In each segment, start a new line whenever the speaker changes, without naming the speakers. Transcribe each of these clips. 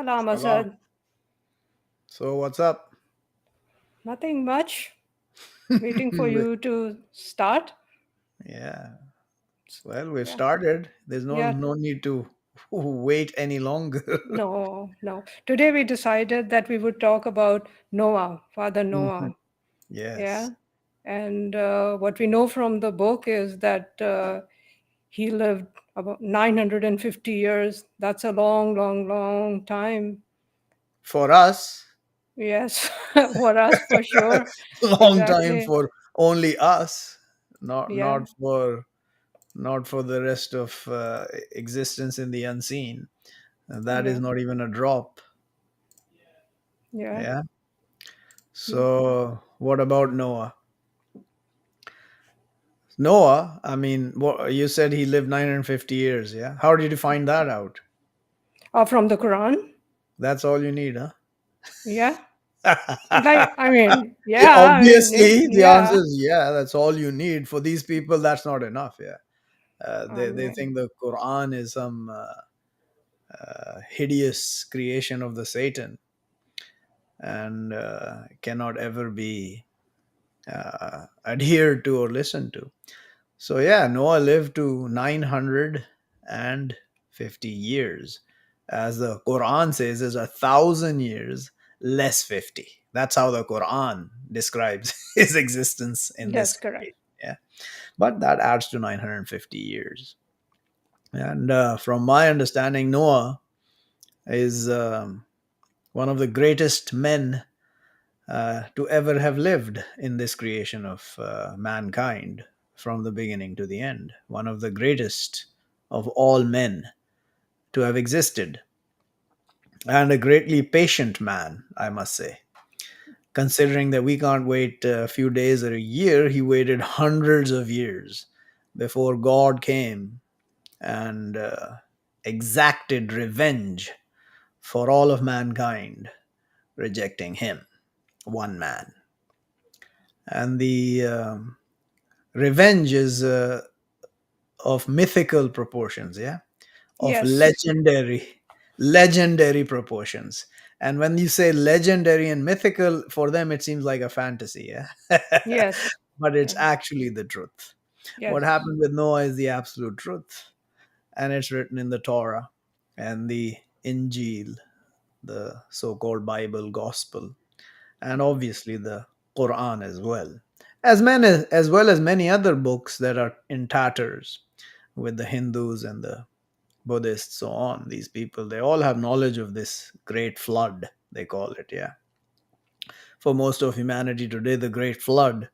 Salam
Salam.
Asad.
So what's up?
Nothing much. Waiting for you to start.
Yeah. Well, we've
Yeah.
started. There's no
Yeah.
no need to wait any longer.
No, no. Today we decided that we would talk about Noah, Father
Mhm.
Noah.
Yes.
Yeah. And what we know from the book is that he lived about 950 years. That's a long, long, long time.
For us,
Yes, for us, for sure.
long time
Exactly.
for only us, not
Yeah.
not for not for the rest of existence in the unseen. And that is
Yeah.
not even a drop.
Yeah.
Yeah.
Yeah.
So what about Noah? Noah, I mean, what you said he lived 950 years, yeah? How did you find that out?
From the Quran.
That's all you need, huh?
Yeah. Yeah,
Obviously, the answer
yeah.
is yeah. That's all you need. For these people, that's not enough. Yeah,
I
they
mean,
think the Quran is some hideous creation of the Satan and cannot ever be adhered to or listened to. So yeah, Noah lived to 950 years, as the Quran says, is 1,000 years less 50. That's how the Quran describes his existence in this
that's correct.
creation. Yeah, but that adds to 950 years. And from my understanding, Noah is one of the greatest men to ever have lived in this creation of mankind from the beginning to the end. One of the greatest of all men to have existed, and a greatly patient man, I must say. Considering that we can't wait a few days or a year, he waited hundreds of years before God came and exacted revenge for all of mankind rejecting him, one man. And the revenge is of mythical proportions, yeah, of
Yes,
legendary proportions. And when you say legendary and mythical, for them it seems like a fantasy, yeah.
yes,
But it's
yeah,
actually the truth. What
yes,
happened with Noah is the absolute truth, and it's written in the Torah and the Injil, the so-called Bible gospel, and obviously the Quran as well, as well as many other books that are in tatters with the Hindus and the Buddhists, so on. These people, they all have knowledge of this great flood, they call it, yeah. For most of humanity today, the great flood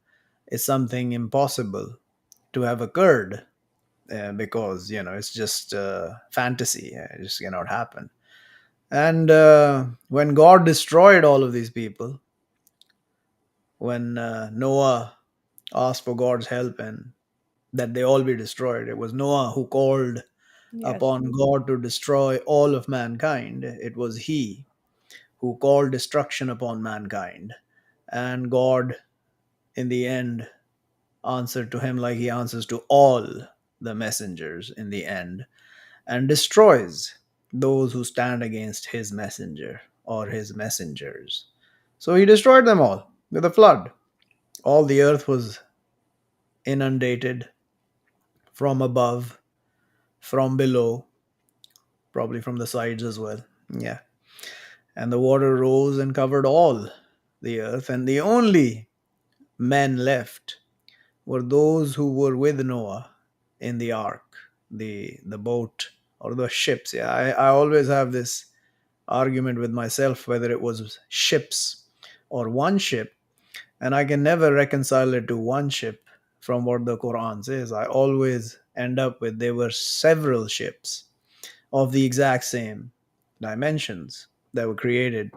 is something impossible to have occurred because, it's just fantasy. It just cannot happen. And when God destroyed all of these people, when Noah asked for God's help and that they all be destroyed, it was Noah who called
yes,
upon God to destroy all of mankind. It was he who called destruction upon mankind. And God, in the end, answered to him like he answers to all the messengers in the end, and destroys those who stand against his messenger or his messengers. So he destroyed them all with a flood. All the earth was inundated from above, from below, probably from the sides as well. Yeah. And the water rose and covered all the earth, and the only men left were those who were with Noah in the ark, the boat or the ships. Yeah, I always have this argument with myself whether it was ships or one ship, and I can never reconcile it to one ship from what the Quran says. I always end up with there were several ships of the exact same dimensions that were created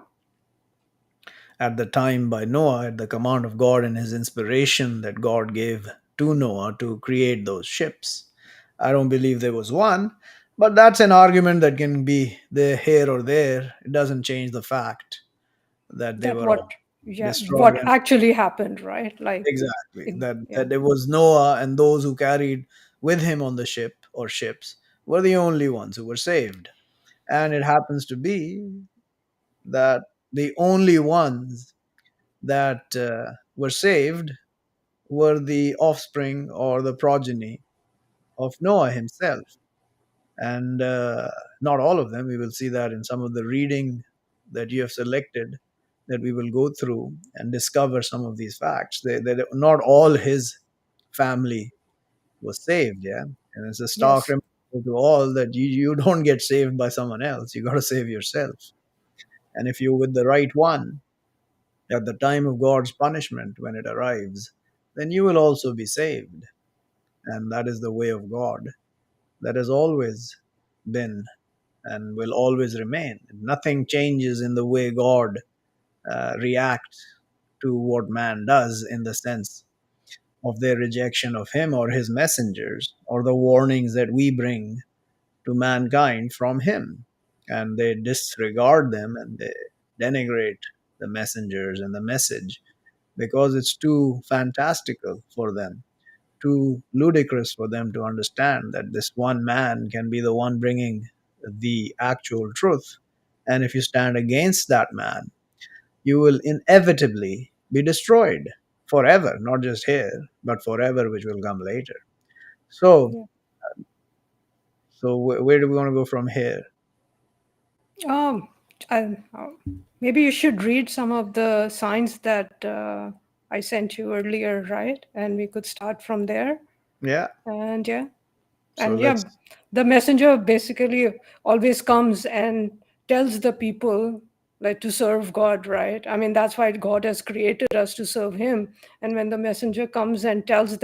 at the time by Noah at the command of God and his inspiration that God gave to Noah to create those ships. I don't believe there was one, but that's an argument that can be there, here, or there. It doesn't change the fact that they
that
were all
what, yeah,
destroyed.
what
And
actually happened, right?
exactly
Yeah,
that it was Noah and those who carried with him on the ship or ships were the only ones who were saved. And it happens to be that the only ones that were saved were the offspring or the progeny of Noah himself. And not all of them. We will see that in some of the reading that you have selected, that we will go through and discover some of these facts. That not all his family was saved, yeah. And it's a stark
Yes.
reminder to all that you don't get saved by someone else. You got to save yourself. And if you're with the right one at the time of God's punishment when it arrives, then you will also be saved. And that is the way of God. That has always been and will always remain. Nothing changes in the way God reacts to what man does, in the sense of their rejection of him or his messengers, or the warnings that we bring to mankind from him. And they disregard them and they denigrate the messengers and the message because it's too fantastical for them, too ludicrous for them to understand that this one man can be the one bringing the actual truth. And if you stand against that man, you will inevitably be destroyed forever, not just here, but forever, which will come later. So,
Yeah.
where do we want to go from here?
Um, I, maybe you should read some of the signs that I sent you earlier, right? And we could start from there.
Yeah.
And yeah,
So
yeah,
let's.
the messenger basically always comes and tells the people like to serve God, right? I mean, that's why God has created us to serve him. And when the messenger comes and tells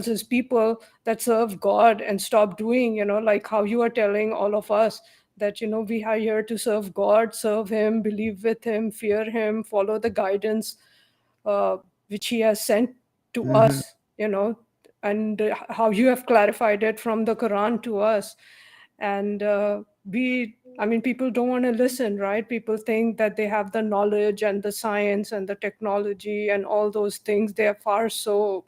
his people that serve God and stop doing, like how you are telling all of us that, we are here to serve God, serve him, believe with him, fear him, follow the guidance uh, which he has sent to
Mhm.
us, and how you have clarified it from the Quran to us. And I mean, people don't want to listen, right? People think that they have the knowledge and the science and the technology and all those things. They are far so,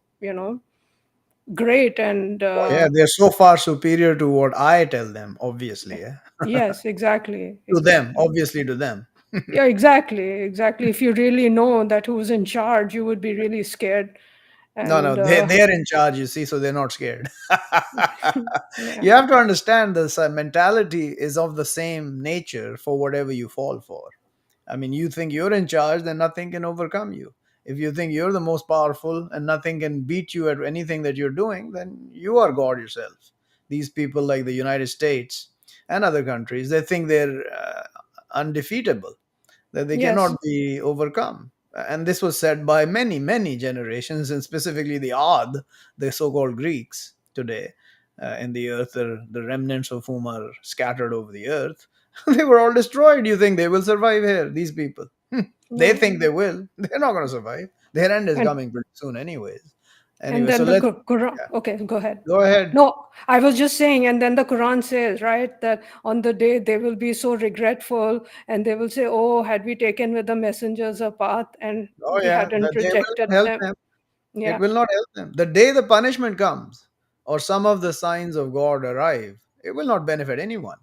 great. And
Oh, yeah, they're so far superior to what I tell them, obviously. Yeah?
yes, exactly,
To them,
exactly.
obviously, to them.
Yeah, exactly, exactly. If you really know that who's in charge, you would be really scared.
No, no,
And
they're in charge, you see, so they're not scared.
yeah,
You have to understand this mentality is of the same nature for whatever you fall for. I mean, you think you're in charge, then nothing can overcome you. If you think you're the most powerful and nothing can beat you at anything that you're doing, then you are God yourself. These people, like the United States and other countries, they think they're undefeatable, that they
yes,
cannot be overcome. And this was said by many, many generations, and specifically the odd, the so called Greeks today in the earth, the remnants of whom are scattered over the earth. They were all destroyed. You think they will survive here? These people. They
no.
think they will. They're not going to survive. Their end is
And
coming pretty soon, anyways.
and
Anyway, so
then the
let's.
Quran.
Yeah,
Okay, go ahead.
go ahead.
No, I was just saying, and then the Quran says, right, that on the day they will be so regretful and they will say, oh, had we taken with the messengers a path and
Oh,
we
yeah,
hadn't
that they will
rejected
not help
them.
them. It
Yeah,
will not help them. The day the punishment comes or some of the signs of God arrive, it will not benefit anyone.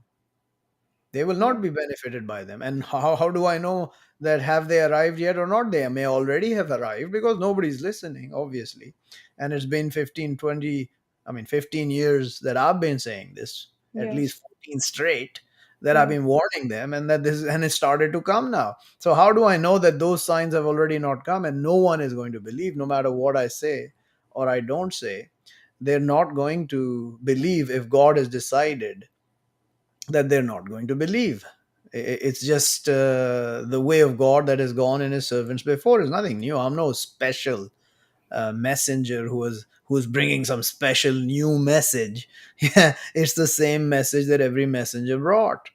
They will
yeah,
not be benefited by them. And how do I know that have they arrived yet or not? They may already have arrived because nobody's listening, obviously. And it's been 15, 20, I mean, 15 years that I've been saying this, at
yes,
least 14 straight, that I've
yeah,
been warning them, and that this, and it started to come now. So how do I know that those signs have already not come and no one is going to believe, no matter what I say or I don't say? They're not going to believe if God has decided that they're not going to believe. It's just the way of God that has gone in his servants before. Is nothing new. I'm no special messenger who's bringing some special new message. Yeah, it's the same message that every messenger brought.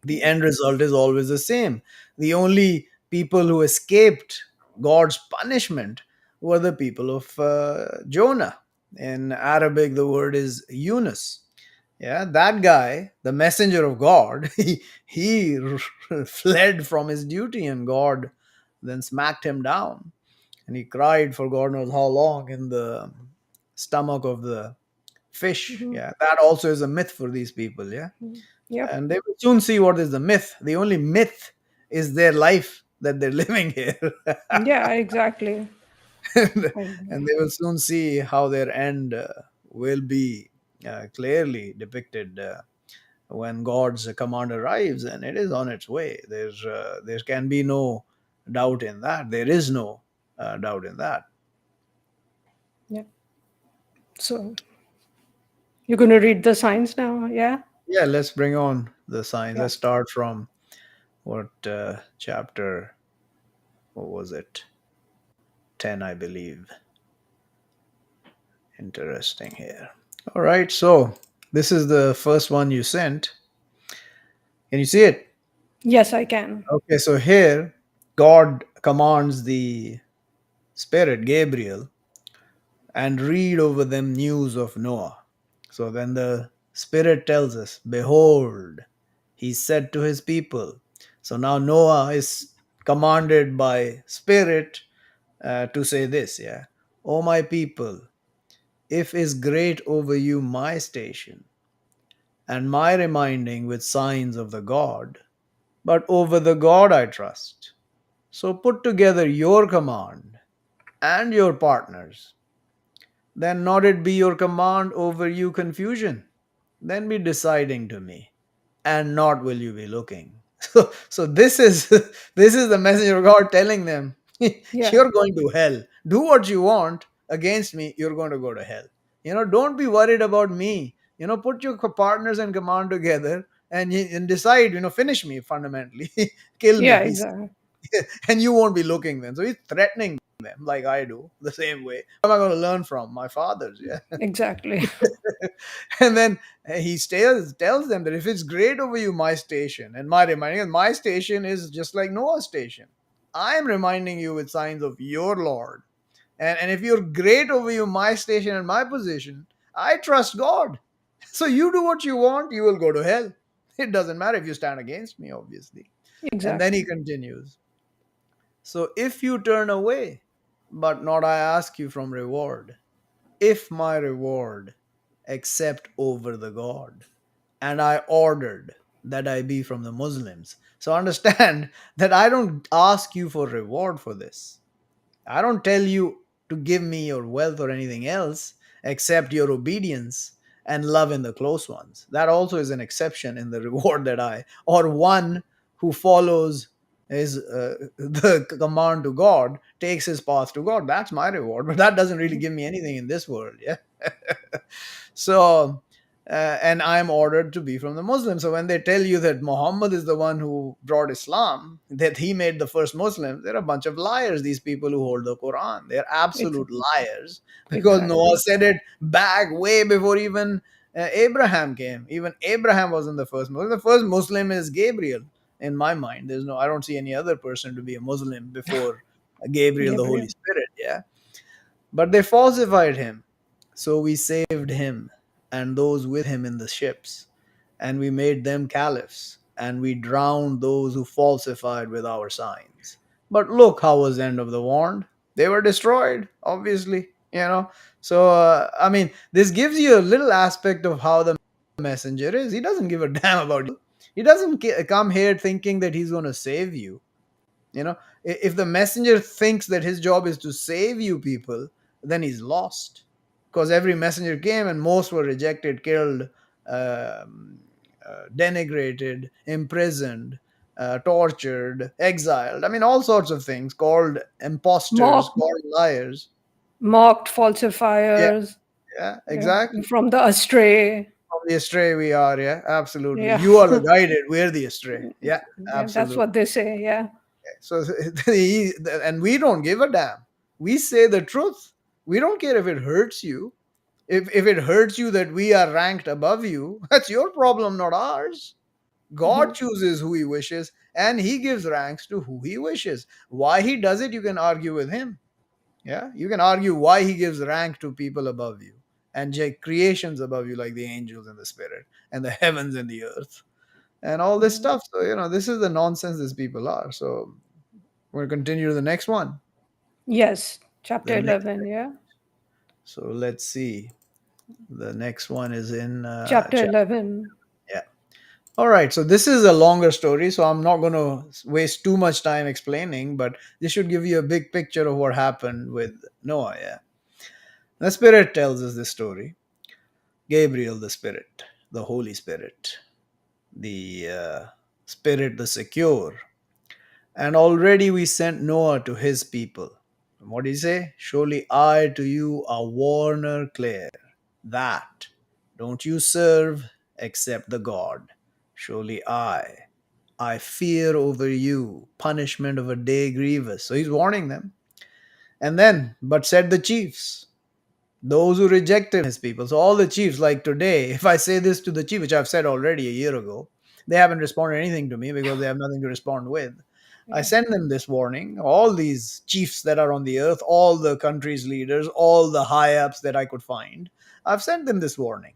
The
yeah,
end result is always the same. The only people who escaped God's punishment were the people of Jonah. In Arabic, the word is Yunus. Yeah, that guy, the messenger of God, he fled from his duty, and God then smacked him down. And he cried for God knows how long in the stomach of the fish.
mhm,
Yeah, that also is a myth for these people. Yeah,
mhm. Yep,
and they will soon see what is the myth. The only myth is their life that they're living here.
Yeah, exactly.
and,
And
and they will soon see how their end will be clearly depicted when God's command arrives, and it is on its way. There can be no doubt in that. There is no doubt in that.
yeah. So you're going to read the signs now? Yeah?
Yeah, let's bring on the signs.
Yeah.
Let's start from what chapter? What was it? 10, I believe. Interesting here. All right, so this is the first one you sent. Can you see it?
Yes, I can.
Okay, so here God commands the spirit Gabriel and read over them news of Noah. So then the spirit tells us, behold, he said to his people. So now Noah is commanded by spirit to say this, yeah. O my people, if is great over you my station and my reminding with signs of the God, but over the God I trust. So put together your command and your partners. Then not it be your command over you confusion. Then be deciding to me, and not will you be looking. So this is this is the messenger of God telling them,
Yeah.
you're going to hell. Do what you want against me, you're going to go to hell. Don't be worried about me. Put your partners and command together and decide, finish me fundamentally, kill me,
Yeah,
he said.
exactly.
And you won't be looking then. So he's threatening them like I do, the same way. What am I going to learn from my fathers? Yeah.
Exactly.
And then he tells them that if it's great over you, my station, and my reminding, and my station is just like Noah's station. I am reminding you with signs of your Lord. And if you're great over you, my station and my position, I trust God. So you do what you want, you will go to hell. It doesn't matter if you stand against me, obviously. And then he
Exactly.
continues. So if you turn away, but not I ask you from reward, if my reward accept over the God, and I ordered that I be from the Muslims. So understand that I don't ask you for reward for this. I don't tell you to give me your wealth or anything else except your obedience and love in the close ones. That also is an exception in the reward that or one who follows his the command to God, takes his path to God. That's my reward, but that doesn't really
Mhm.
give me anything in this world. Yeah. So and I'm ordered to be from the Muslims. So when they tell you that Muhammad is the one who brought Islam, that he made the first Muslims, they're a bunch of liars. These people who hold the Quran, they're
Ex-
absolute liars, because Noah
exactly.
said it back way before even Abraham came. Even Abraham wasn't the first Muslim. The first Muslim is Gabriel. In my mind, I don't see any other person to be a Muslim before Gabriel, the Holy
Gabriel.
Spirit. Yeah, but they falsified him. So we saved him and those with him in the ships, and we made them caliphs, and we drowned those who falsified with our signs. But look how was the end of the warned. They were destroyed, obviously. So, I mean, this gives you a little aspect of how the messenger is. He doesn't give a damn about you. He doesn't come here thinking that he's going to save you. If the messenger thinks that his job is to save you people, then he's lost, because every messenger came and most were rejected, killed, um, denigrated, imprisoned, tortured, exiled. I mean, all sorts of things, called imposters,
Mock,
called liars.
mocked
Yeah,
falsifiers.
yeah,
Yeah.
exactly.
From the astray.
From the astray we are. Yeah, absolutely.
Yeah.
You are the guided, we're the astray. Yeah,
Yeah, that's
absolutely.
what they say. Yeah.
So and we don't give a damn. We say the truth. We don't care if it hurts you. If it hurts you that we are ranked above you, that's your problem, not ours. God
Mhm.
chooses who he wishes, and he gives ranks to who he wishes. Why he does it, you can argue with him. Yeah, you can argue why he gives rank to people above you and creations above you, like the angels and the spirit and the heavens and the earth and all this
Mhm.
stuff. So this is the nonsense these people are. So we're going to continue to the next one.
Yes.
The
Chapter
next.
11. Yeah.
So let's see. The next one is in
Chapter
chapter.
11.
Yeah. All right, so this is a longer story, so I'm not going to waste too much time explaining, but this should give you a big picture of what happened with Noah. Yeah, the Spirit tells us this story. Gabriel, the Spirit, the Holy Spirit, the Spirit, the secure, and already we sent Noah to his people. And what did he say? Surely I to you a warner clear, that don't you serve except the God. Surely I fear over you punishment of a day grievous. So he's warning them. And then, but said the chiefs, those who rejected his people. So all the chiefs, like today, if I say this to the chief, which I've said already a year ago, they haven't responded anything to me because they have nothing to respond with. I
Yeah.
send them this warning. All these chiefs that are on the earth, all the country's leaders, all the high ups that I could find, I've sent them this warning,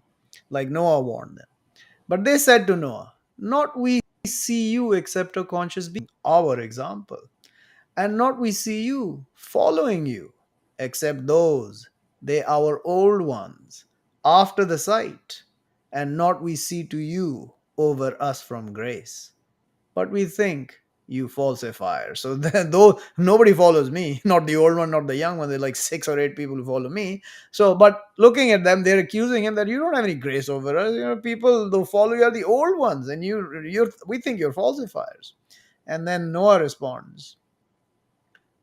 like Noah warned them. But they said to Noah, not we see you except a conscious being, our example, and not we see you following you, except those, they our old ones, after the sight, and not we see to you over us from grace, but we think you falsifier. So then, though nobody follows me, not the old one, not the young one, there are like 6 or 8 people who follow me. So, but looking at them, they're accusing him that you don't have any grace over us. You know, people who follow you are the old ones, and we think you're falsifiers. And then Noah responds,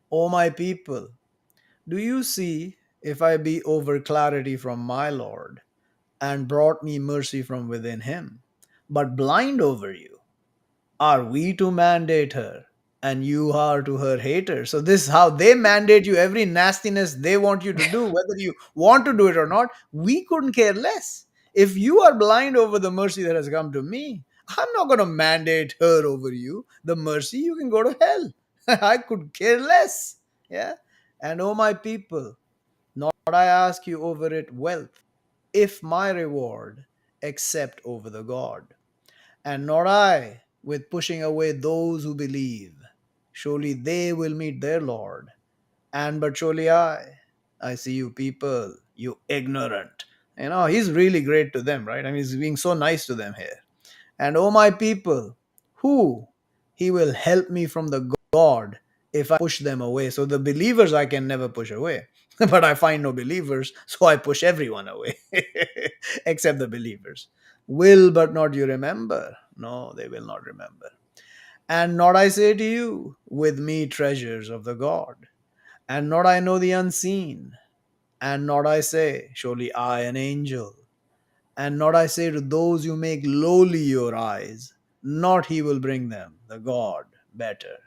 "O my people, do you see if I be over clarity from my Lord, and brought me mercy from within him, but blind over you? Are we to mandate her, and you are to her hater?" So this is how they mandate you every nastiness they want you to do, whether you want to do it or not. We couldn't care less. If you are blind over the mercy that has come to me, I'm not going to mandate her over you. The mercy, you can go to hell. I could care less. Yeah. And oh my people, not I ask you over it wealth, if my reward, except over the God, and not I, with pushing away those who believe. Surely they will meet their Lord. And but surely I see you people, you ignorant. You know, he's really great to them, right? I mean, he's being so nice to them here. And O my people, who he will help me from the God if I push them away. So the believers I can never push away. But I find no believers, so I push everyone away, except the believers. Will but not you remember? No, they will not remember. And not I say to you, with me treasures of the God, and not I know the unseen, and not I say, surely I an angel, and not I say to those you make lowly your eyes, not he will bring them, the God, better.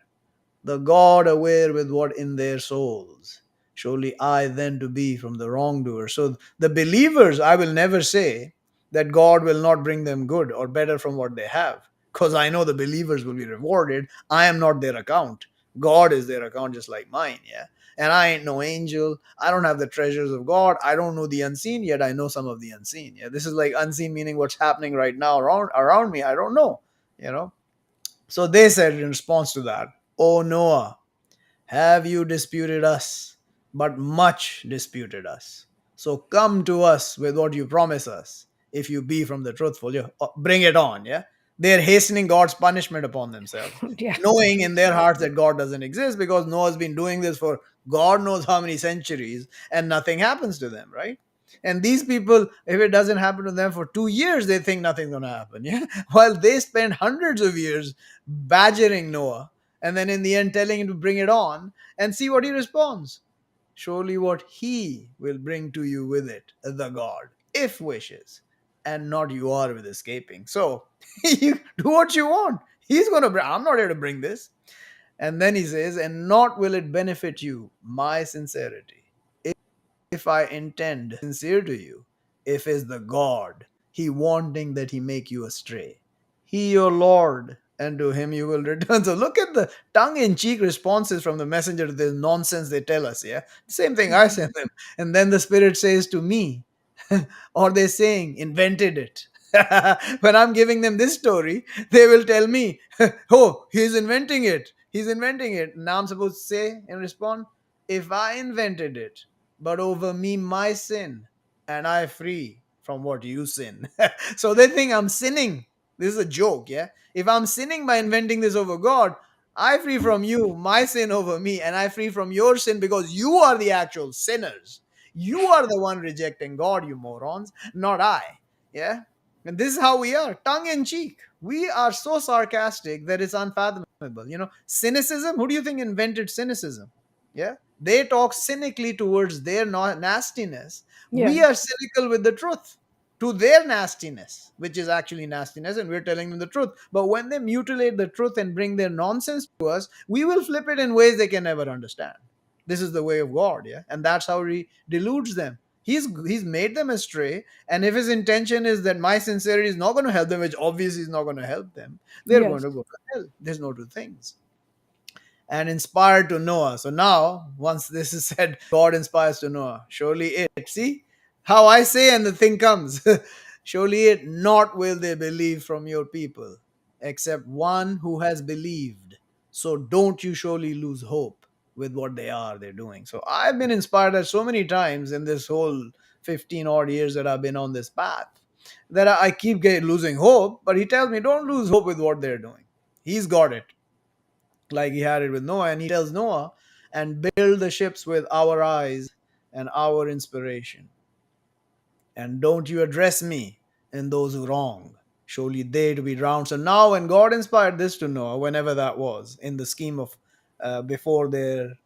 The God aware with what in their souls. Surely I then to be from the wrongdoer. So the believers, I will never say that God will not bring them good or better from what they have. Because I know the believers will be rewarded. I am not their account. God is their account, just like mine, yeah. And I ain't no angel. I don't have the treasures of God. I don't know the unseen, yet I know some of the unseen. Yeah. This is like unseen meaning what's happening right now around me. I don't know. You know. So they said in response to that, "O Noah, have you disputed us, but much disputed us? So come to us with what you promise us, if you be from the truthful. You bring it on, yeah? They're hastening God's punishment upon themselves,
Yeah.
knowing in their hearts that God doesn't exist because Noah's been doing this for God knows how many centuries and nothing happens to them, right? And these people, if it doesn't happen to them for 2 years, they think nothing's going to happen. Yeah. While they spend hundreds of years badgering Noah and then in the end telling him to bring it on and see what he responds. Surely what he will bring to you with it, the God, if wishes, and not you are with escaping. So you do what you want. He's going to bring, I'm not here to bring this. And then he says, and not will it benefit you, my sincerity, if I intend sincere to you, if is the God, he wanting that he make you astray. He your Lord, and to him you will return. So look at the tongue-in-cheek responses from the messenger to this nonsense they tell us, yeah? Same thing I
Mhm.
send them. And then the Spirit says to me, or they're saying, invented it. When I'm giving them this story, they will tell me, oh, he's inventing it. He's inventing it. Now I'm supposed to say in response, if I invented it, but over me my sin, and I free from what you sin. So they think I'm sinning This is a joke, yeah? If I'm sinning by inventing this over God, I free from you, my sin over me, and I free from your sin because you are the actual sinners. You are the one rejecting God, you morons, not I. Yeah? And this is how we are, tongue in cheek. We are so sarcastic that it's unfathomable. Cynicism, who do you think invented cynicism? Yeah? They talk cynically towards their nastiness.
Yeah.
We are cynical with the truth to their nastiness, which is actually nastiness, and we're telling them the truth. But when they mutilate the truth and bring their nonsense to us, we will flip it in ways they can never understand. This is the way of God, yeah, and that's how he deludes them. He's made them astray, and if his intention is that my sincerity is not going to help them, which obviously is not going to help them, they're going
Yes.
to go to hell. There's no two things. And inspired to Noah. So now, once this is said, God inspires to Noah. Surely it. See how I say, and the thing comes. Surely it not will they believe from your people, except one who has believed. So don't you surely lose hope with what they're doing. So I've been inspired at so many times in this whole 15 odd years that I've been on this path that I keep losing hope. But he tells me, don't lose hope with what they're doing. He's got it like he had it with Noah. And he tells Noah, and build the ships with our eyes and our inspiration. And don't you address me in those who wrong. Surely they to be drowned. So now, when God inspired this to Noah, whenever that was, in the scheme of before their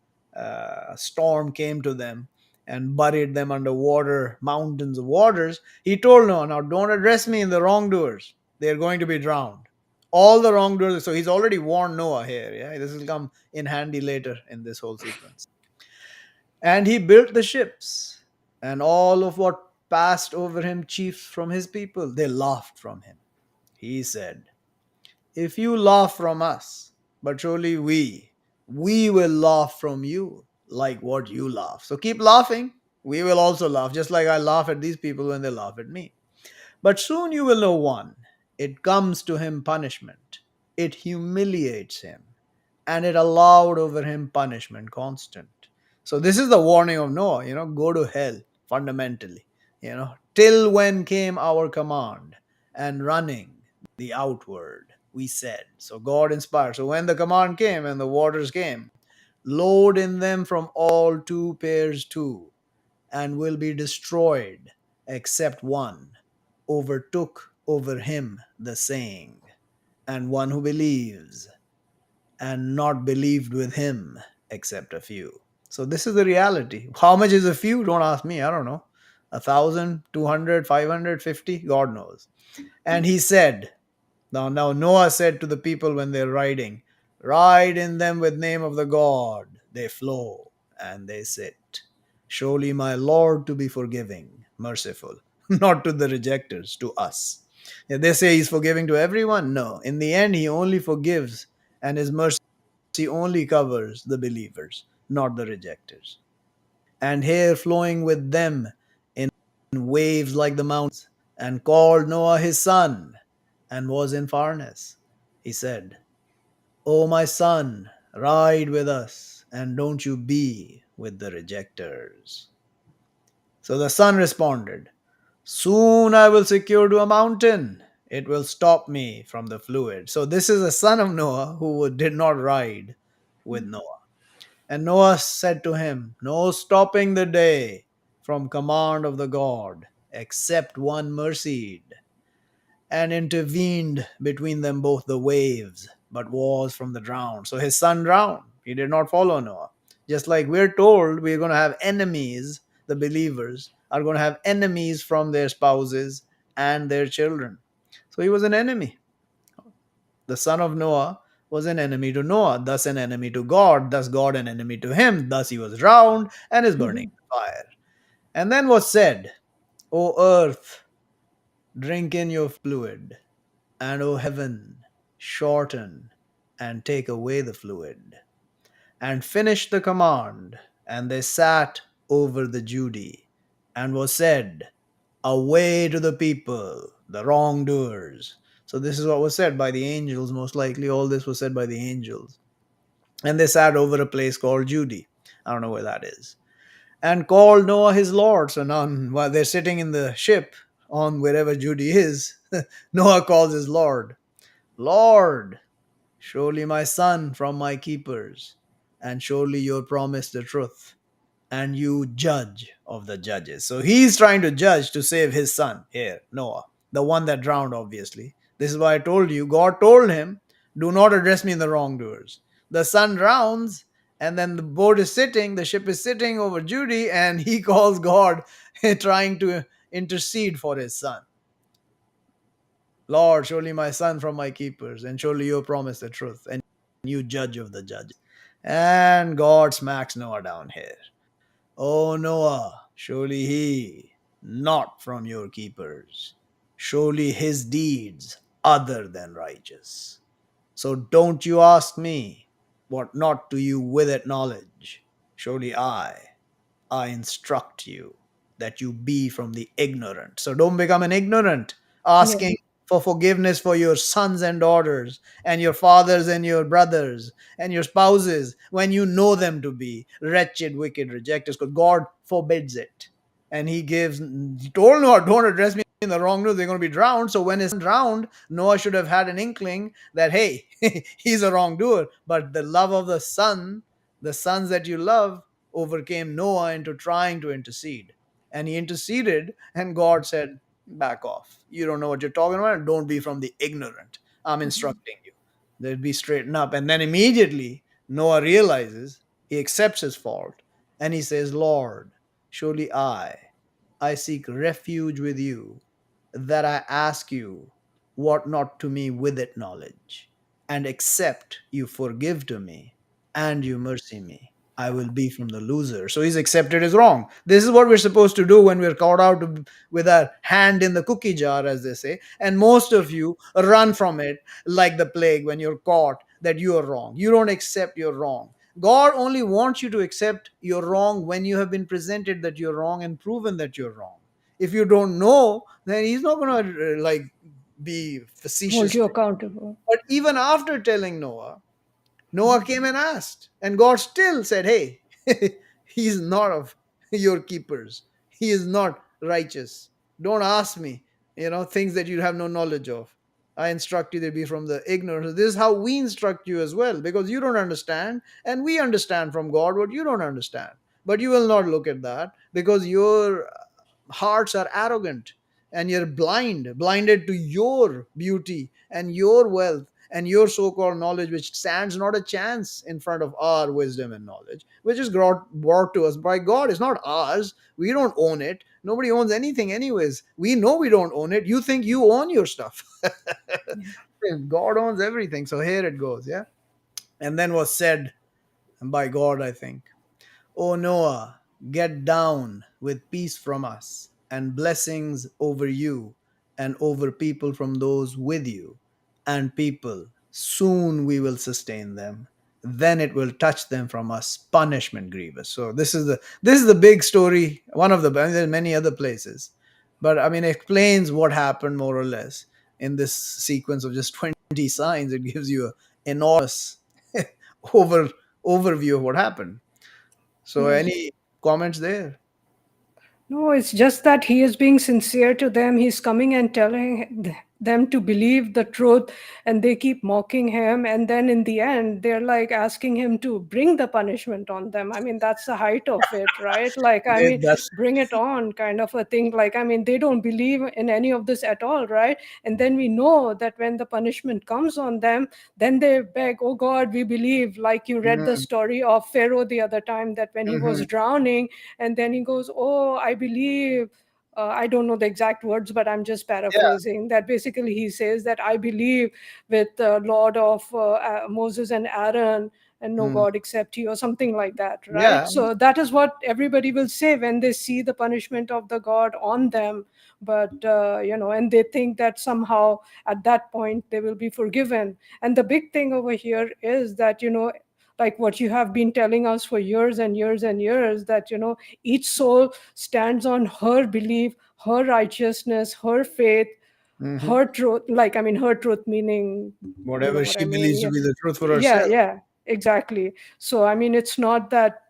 storm came to them and buried them under water, mountains of waters, he told Noah, now don't address me in the wrongdoers. They're going to be drowned. All the wrongdoers. So he's already warned Noah here. Yeah, this will come in handy later in this whole sequence. And he built the ships, and all of what passed over him, chiefs from his people, they laughed from him. He said, if you laugh from us, but surely we will laugh from you like what you laugh. So keep laughing. We will also laugh, just like I laugh at these people when they laugh at me. But soon you will know one. It comes to him punishment. It humiliates him. And it allowed over him punishment constant. So this is the warning of Noah, go to hell fundamentally. Till when came our command and running the outward, we said. So God inspired. So when the command came and the waters came, load in them from all two pairs two, and will be destroyed, except one overtook over him the saying, and one who believes, and not believed with him, except a few. So this is the reality. How much is a few? Don't ask me. I don't know. 1,000, 200, 550, God knows. And he said, now Noah said to the people when they're riding, ride in them with name of the God. They flow and they sit. Surely my Lord to be forgiving, merciful, not to the rejectors, to us. Yeah, they say he's forgiving to everyone. No, in the end, he only forgives, and his mercy only covers the believers, not the rejectors. And here flowing with them in waves like the mountains, and called Noah his son, and was in farness. He said, O my son, ride with us, and don't you be with the rejectors. So the son responded, soon I will secure to a mountain. It will stop me from the fluid. So this is a son of Noah who did not ride with Noah. And Noah said to him, no stopping the day from command of the God, except one mercied, and intervened between them both the waves, but was from the drowned. So his son drowned. He did not follow Noah. Just like we're told we're going to have enemies, the believers are going to have enemies from their spouses and their children. So he was an enemy. The son of Noah was an enemy to Noah, thus an enemy to God, thus God an enemy to him, thus he was drowned and is burning
Mhm.
in fire. And then was said, O earth, drink in your fluid, and O heaven, shorten and take away the fluid. And finished the command, and they sat over the Judy, and was said, away to the people, the wrongdoers. So this is what was said by the angels, most likely all this was said by the angels. And they sat over a place called Judy. I don't know where that is. And called Noah his Lord. So now while they're sitting in the ship on wherever Judy is, Noah calls his Lord, Lord, surely my son from my keepers, and surely your promise the truth, and you judge of the judges. So he's trying to judge to save his son here, Noah, the one that drowned, obviously. This is why I told you, God told him, do not address me in the wrongdoers. The son drowns, and then the boat is sitting, the ship is sitting over Judy, and he calls God trying to intercede for his son. Lord, surely my son from my keepers, and surely you promise the truth, and you judge of the judges. And God smacks Noah down here. O Noah, surely he not from your keepers, surely his deeds other than righteous. So don't you ask me what not to you with it knowledge. Surely I instruct you that you be from the ignorant. So don't become an ignorant,
Yeah.
asking for forgiveness for your sons and daughters, and your fathers and your brothers, and your spouses, when you know them to be wretched, wicked rejectors, because God forbids it. And he told Noah, don't address me in the wrong news, they're going to be drowned. So when his son drowned, Noah should have had an inkling that, hey, he's a wrongdoer. But the love of the sons that you love, overcame Noah into trying to intercede. And he interceded, and God said, back off. You don't know what you're talking about. Don't be from the ignorant. I'm
Mhm.
instructing you. They'll be straightened up. And then immediately, Noah realizes he accepts his fault, and he says, Lord, surely I seek refuge with you, that I ask you what not to me with it knowledge, and except you forgive to me and you mercy me, I will be from the loser. So he's accepted his wrong. This is what we're supposed to do when we're caught out with our hand in the cookie jar, as they say. And most of you run from it like the plague when you're caught that you are wrong. You don't accept you're wrong. God only wants you to accept you're wrong when you have been presented that you're wrong and proven that you're wrong. If you don't know, then he's not going to like be
Hold
facetious.
you accountable.
But even after telling Noah, Noah came and asked, and God still said, hey, he's not of your keepers. He is not righteous. Don't ask me, things that you have no knowledge of. I instruct you to be from the ignorant. This is how we instruct you as well, because you don't understand, and we understand from God what you don't understand. But you will not look at that because your hearts are arrogant, and you're blinded to your beauty and your wealth and your so-called knowledge, which stands not a chance in front of our wisdom and knowledge, which is brought to us by God. It's not ours. We don't own it. Nobody owns anything anyways. We know we don't own it. You think you own your stuff.
Yeah.
God owns everything. So here it goes. Yeah. And then was said by God, I think, O Noah, get down with peace from us, and blessings over you and over people from those with you, and people. Soon we will sustain them. Then it will touch them from us punishment grievous. So this is the big story. One of the, I mean, there's many other places, but I mean, it explains what happened more or less in this sequence of just 20 signs. It gives you an enormous over overview of what happened. So,
Yeah.
any comments there?
No, it's just that he is being sincere to them. He's coming and telling them to believe the truth, and they keep mocking him. And then in the end, they're like asking him to bring the punishment on them. I mean, that's the height of it, right? Like, I mean,
That's
bring it on kind of a thing. Like, I mean, they don't believe in any of this at all, right? And then we know that when the punishment comes on them, then they beg, oh God, we believe. Like you read the
mm,
story of Pharaoh the other time, that when he
mhm.
was drowning, and then he goes, oh, I believe, I don't know the exact words, but I'm just
Yeah.
paraphrasing, that basically he says that I believe with the Lord of Moses and Aaron, and no
Mm.
God except he, or something like that, right?
Yeah.
So that is what everybody will say when they see the punishment of the God on them. But and they think that somehow at that point they will be forgiven. And the big thing over here is that, like what you have been telling us for years and years and years, that each soul stands on her belief, her righteousness, her faith,
Hmm.
her truth. Like, I mean, her truth meaning, you know
Whatever
what I
she
mean?
believes to
Yeah,
be the truth for
yeah,
herself.
yeah, exactly. So I mean, it's not that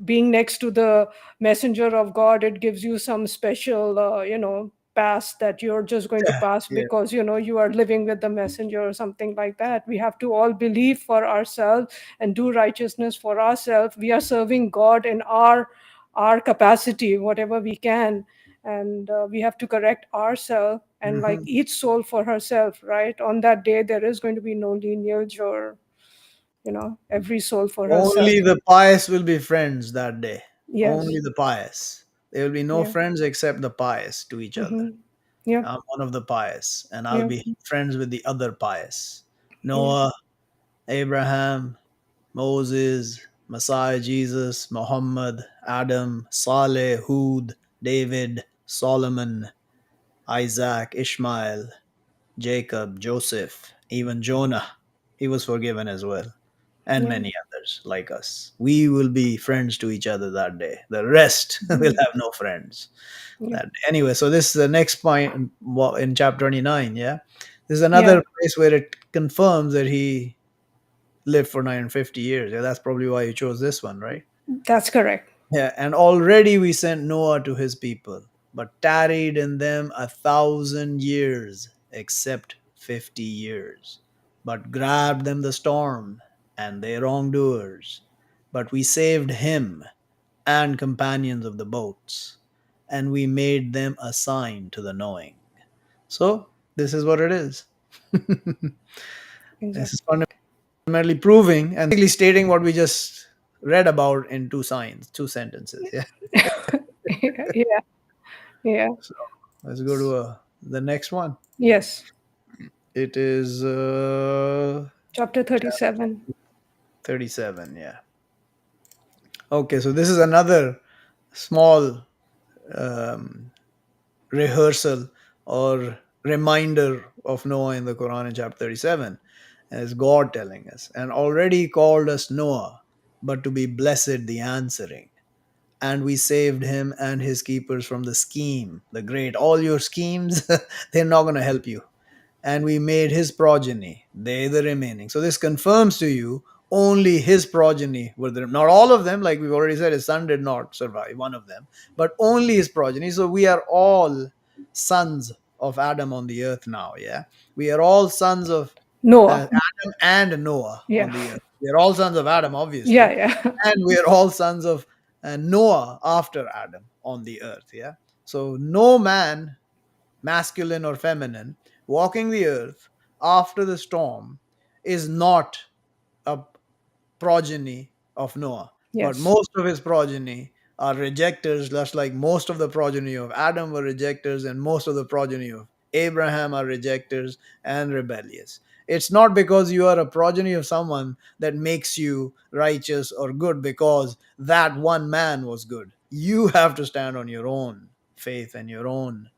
being next to the messenger of God, it gives you some special, pass that you're just going to
Yeah,
pass
yeah.
because, you are living with the messenger or something like that. We have to all believe for ourselves and do righteousness for ourselves. We are serving God in our capacity, whatever we can. And we have to correct ourselves and like
Mhm.
each soul for herself, right? On that day, there is going to be no lineage or, every soul for herself.
Only the pious will be friends that day. Only
Yes.
the pious. There will be no
Yeah.
friends except the pious to each other.
Mm-hmm. Yeah.
I'm one of the pious, and I'll
Yeah.
be friends with the other pious.
Yeah.
Noah, Abraham, Moses, Messiah Jesus, Muhammad, Adam, Saleh, Hud, David, Solomon, Isaac, Ishmael, Jacob, Joseph, even Jonah. He was forgiven as well. And
Yeah.
many others like us. We will be friends to each other that day. The rest will
Mhm.
have no friends.
Yeah.
That anyway. So this is the next point in chapter 29. Yeah, this is
Yeah.
another place where it confirms that he lived for 950 years. Yeah, that's probably why you chose this one, right?
That's correct.
Yeah, and already we sent Noah to his people, but tarried in them 1,000 years, except 50 years. But grabbed them the storm and their wrongdoers. But we saved him and companions of the boats, and we made them a sign to the knowing. So, this is what it is. This
Exactly.
is fundamentally proving and basically stating what we just read about in two signs, two sentences. Yeah.
Yeah. Yeah.
So let's go to the next one.
Yes.
It is
Chapter 37.
37. Yeah. Okay, so this is another small um, rehearsal or reminder of Noah in the Quran in chapter 37. As God telling us, and already called us Noah, but to be blessed the answering. And we saved him and his keepers from the scheme, the great. All your schemes, they're not going to help you. And we made his progeny, they the remaining. So this confirms to you only his progeny were there. Not all of them, like we've already said, his son did not survive, one of them, but only his progeny. So we are all sons of Adam on the earth now, yeah? We are all sons of
Noah.
Adam and Noah
Yeah.
on the earth. We are all sons of Adam,
Yeah.
obviously,
Yeah.
and we are all sons of Noah after Adam on the earth, yeah? So no man, masculine or feminine, walking the earth after the storm is not a progeny of Noah. But
Yes.
most of his progeny are rejectors, just like most of the progeny of Adam were rejectors, and most of the progeny of Abraham are rejectors and rebellious. It's not because you are a progeny of someone that makes you righteous or good because that one man was good. You have to stand on your own faith and your own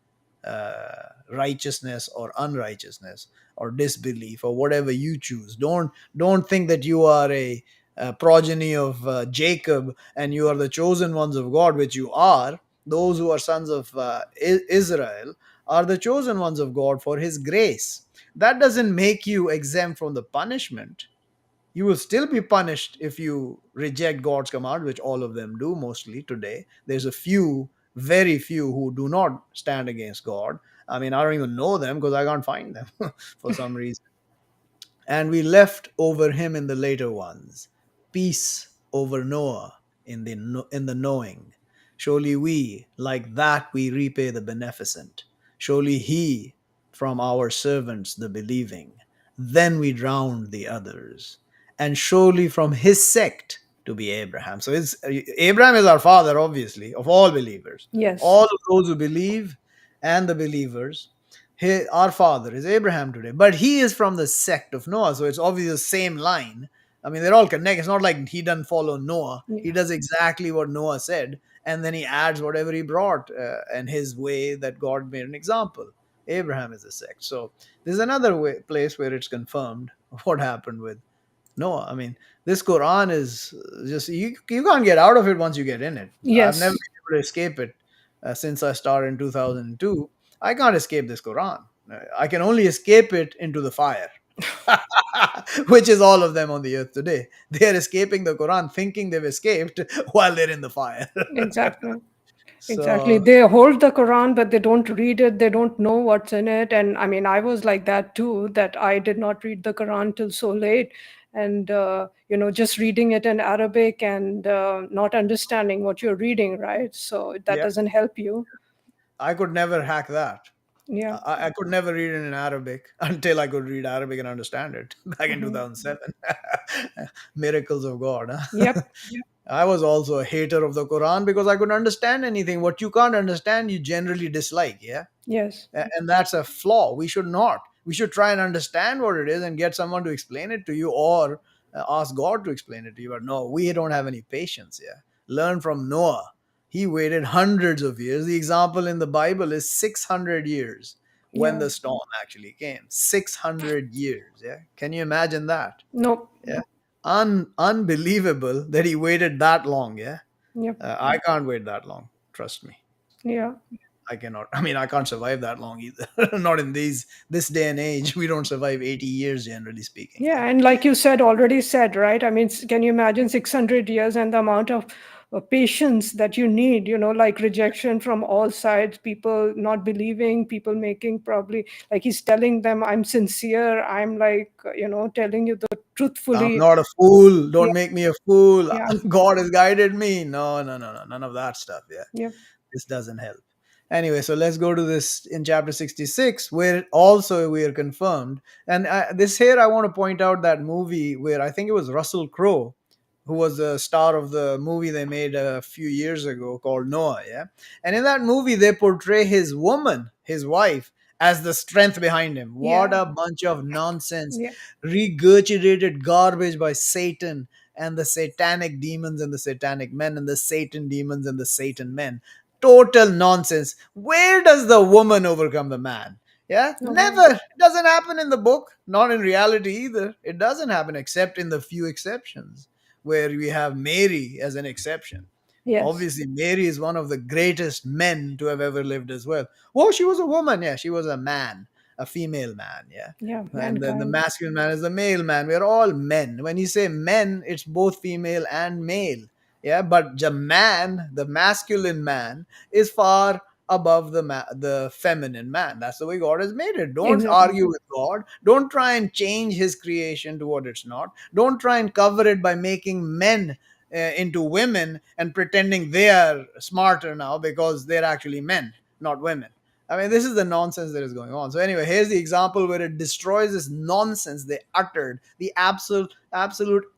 righteousness or unrighteousness or disbelief or whatever you choose. Don't think that you are a progeny of Jacob and you are the chosen ones of God, which you are. Those who are sons of Israel are the chosen ones of God for His grace. That doesn't make you exempt from the punishment. You will still be punished if you reject God's command, which all of them do mostly today. There's a few, very few, who do not stand against God. I mean, I don't even know them because I can't find them for some reason. And we left over him in the later ones peace over Noah in the knowing. Surely we, like that, we repay the beneficent. Surely he, from our servants, the believing. Then we drowned the others. And surely from his sect to be Abraham. So it's Abraham is our father, obviously, of all believers.
Yes.
All of those who believe and the believers, our father is Abraham today, but he is from the sect of Noah, so it's obviously the same line. I mean, they're all connected. It's not like he doesn't follow Noah. He
Yeah.
does exactly what Noah said, and then he adds whatever he brought and his way that God made an example. Abraham is a sect. So there's another place where it's confirmed what happened with Noah. I mean, this Quran is just you can't get out of it once you get in it. I've never
Yes.
been able to escape it since I started in 2002. I can't escape this Quran. I can only escape it into the fire. which is all of them on the earth today. They are escaping the Quran thinking they've escaped while they're in the fire.
Exactly. Exactly.
So
They hold the Quran, but they don't read it. They don't know what's in it. And I mean, I was like that too, that I did not read the Quran till so late. And, just reading it in Arabic and not understanding what you're reading, right? So that
yeah,
doesn't help you.
I could never hack that.
Yeah.
I could never read it in Arabic until I could read Arabic and understand it back in
Mhm.
2007. Miracles of God. Huh?
Yep.
I was also a hater of the Quran because I couldn't understand anything. What you can't understand, you generally dislike. Yeah.
Yes.
And that's a flaw. We should not. We should try and understand what it is and get someone to explain it to you, or ask God to explain it to you. But no, we don't have any patience. Yeah. Learn from Noah. He waited hundreds of years. The example in the Bible is 600 years when
Yeah.
the storm actually came. 600 years. Yeah. Can you imagine that?
Nope.
Yeah. Unbelievable that he waited that long. Yeah.
Yep.
I can't wait that long. Trust me.
Yeah.
I cannot. I mean, I can't survive that long either. Not in this day and age. We don't survive 80 years, generally speaking. Yeah.
Yeah, and like you said, already said, right? I mean, can you imagine 600 years and the amount of patience that you need, like rejection from all sides, people not believing, people making probably, like he's telling them, I'm sincere, I'm like, telling you the
I'm
truthfully.
not a fool.
Yeah,
Don't make me a fool.
yeah,
God has guided me. No, no, no, no. None of that stuff. Yeah.
yeah,
This doesn't help. Anyway, so let's go to this in chapter 66, where also we are confirmed. And this here, I want to point out that movie where I think it was Russell Crowe, who was the star of the movie they made a few years ago called Noah. Yeah. And in that movie, they portray his woman, his wife, as the strength behind him. What
yeah,
a bunch of nonsense,
yeah,
regurgitated garbage by Satan and the satanic demons and the satanic men and the Satan demons and the Satan men. Total nonsense. Where does the woman overcome the man? Yeah,
okay,
never. It doesn't happen in the book, not in reality either. It doesn't happen except in the few exceptions where we have Mary as an exception.
yes,
Obviously, Mary is one of the greatest men to have ever lived as well. Oh, she was a woman. Yeah, she was a man, a female man. Yeah.
yeah,
And then the
mankind,
masculine man is the male man. We're all men. When you say men, it's both female and male. Yeah. But the man, the masculine man, is far above the feminine man. That's the way God has made it. Don't
exactly,
argue with God. Don't try and change his creation to what it's not. Don't try and cover it by making men into women and pretending they are smarter now because they're actually men, not women. I mean, this is the nonsense that is going on. So anyway, here's the example where it destroys this nonsense they uttered, the absolute